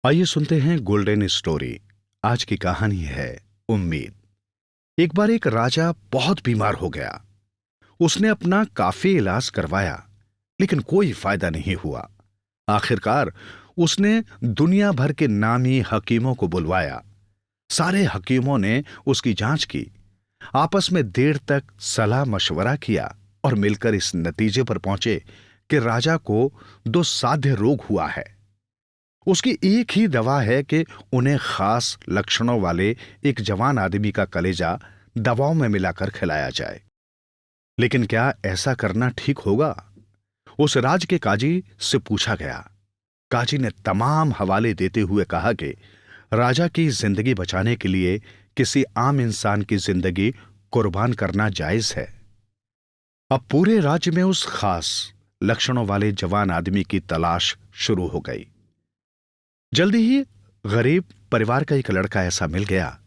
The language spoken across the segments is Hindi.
आइए सुनते हैं गोल्डन स्टोरी। आज की कहानी है उम्मीद। एक बार एक राजा बहुत बीमार हो गया। उसने अपना काफी इलाज करवाया, लेकिन कोई फायदा नहीं हुआ। आखिरकार उसने दुनिया भर के नामी हकीमों को बुलवाया। सारे हकीमों ने उसकी जांच की, आपस में देर तक सलाह मशवरा किया और मिलकर इस नतीजे पर पहुंचे कि राजा को दो साध्य रोग हुआ है। उसकी एक ही दवा है कि उन्हें खास लक्षणों वाले एक जवान आदमी का कलेजा दवाओं में मिलाकर खिलाया जाए। लेकिन क्या ऐसा करना ठीक होगा? उस राज के काजी से पूछा गया। काजी ने तमाम हवाले देते हुए कहा कि राजा की जिंदगी बचाने के लिए किसी आम इंसान की जिंदगी कुर्बान करना जायज है। अब पूरे राज्य में उस खास लक्षणों वाले जवान आदमी की तलाश शुरू हो गई। जल्दी ही गरीब परिवार का एक लड़का ऐसा मिल गया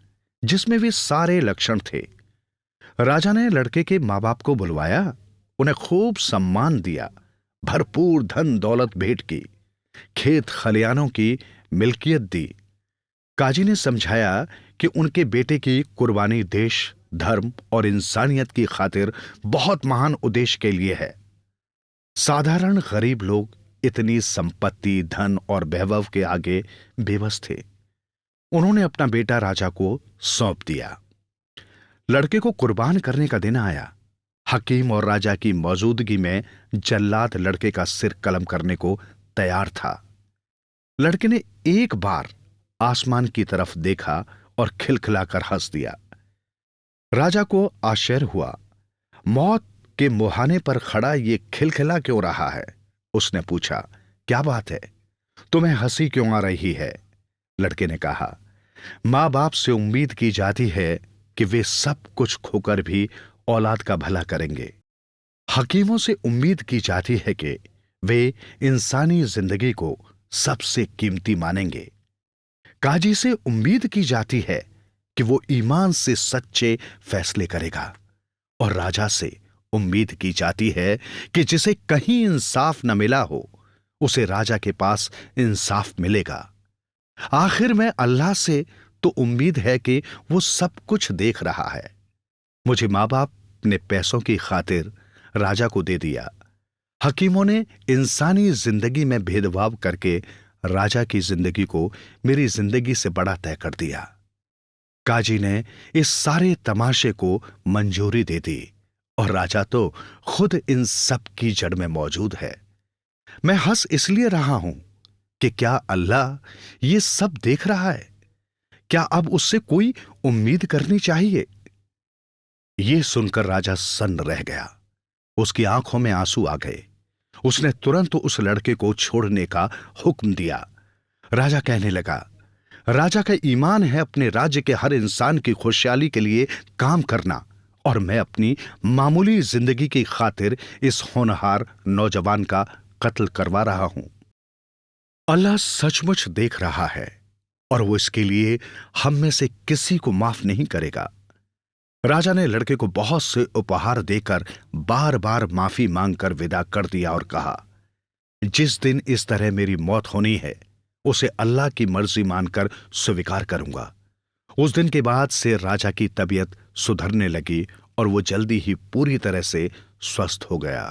जिसमें वे सारे लक्षण थे। राजा ने लड़के के मां बाप को बुलवाया, उन्हें खूब सम्मान दिया, भरपूर धन दौलत भेंट की, खेत खलियानों की मिल्कियत दी। काजी ने समझाया कि उनके बेटे की कुर्बानी देश, धर्म और इंसानियत की खातिर बहुत महान उद्देश्य के लिए है। साधारण गरीब लोग इतनी संपत्ति, धन और वैभव के आगे बेबस थे। उन्होंने अपना बेटा राजा को सौंप दिया। लड़के को कुर्बान करने का दिन आया। हकीम और राजा की मौजूदगी में जल्लाद लड़के का सिर कलम करने को तैयार था। लड़के ने एक बार आसमान की तरफ देखा और खिलखिलाकर हंस दिया। राजा को आश्चर्य हुआ। मौत के मुहाने पर खड़ा ये खिलखिला क्यों रहा है? उसने पूछा, क्या बात है? तुम्हें हंसी क्यों आ रही है? लड़के ने कहा, मां बाप से उम्मीद की जाती है कि वे सब कुछ खोकर भी औलाद का भला करेंगे। हकीमों से उम्मीद की जाती है कि वे इंसानी जिंदगी को सबसे कीमती मानेंगे। काजी से उम्मीद की जाती है कि वो ईमान से सच्चे फैसले करेगा। और राजा से उम्मीद की जाती है कि जिसे कहीं इंसाफ न मिला हो, उसे राजा के पास इंसाफ मिलेगा। आखिर में अल्लाह से तो उम्मीद है कि वो सब कुछ देख रहा है। मुझे मां बाप ने पैसों की खातिर राजा को दे दिया। हकीमों ने इंसानी जिंदगी में भेदभाव करके राजा की जिंदगी को मेरी जिंदगी से बड़ा तय कर दिया। काजी ने इस सारे तमाशे को मंजूरी दे दी और राजा तो खुद इन सब की जड़ में मौजूद है। मैं हंस इसलिए रहा हूं कि क्या अल्लाह ये सब देख रहा है? क्या अब उससे कोई उम्मीद करनी चाहिए? यह सुनकर राजा सन्न रह गया। उसकी आंखों में आंसू आ गए। उसने तुरंत उस लड़के को छोड़ने का हुक्म दिया। राजा कहने लगा, राजा का ईमान है अपने राज्य के हर इंसान की खुशहाली के लिए काम करना, और मैं अपनी मामूली जिंदगी की खातिर इस होनहार नौजवान का कत्ल करवा रहा हूं। अल्लाह सचमुच देख रहा है और वो इसके लिए हम में से किसी को माफ नहीं करेगा। राजा ने लड़के को बहुत से उपहार देकर बार बार माफी मांगकर विदा कर दिया और कहा, जिस दिन इस तरह मेरी मौत होनी है, उसे अल्लाह की मर्जी मानकर स्वीकार करूंगा। उस दिन के बाद से राजा की तबीयत सुधरने लगी और वो जल्दी ही पूरी तरह से स्वस्थ हो गया।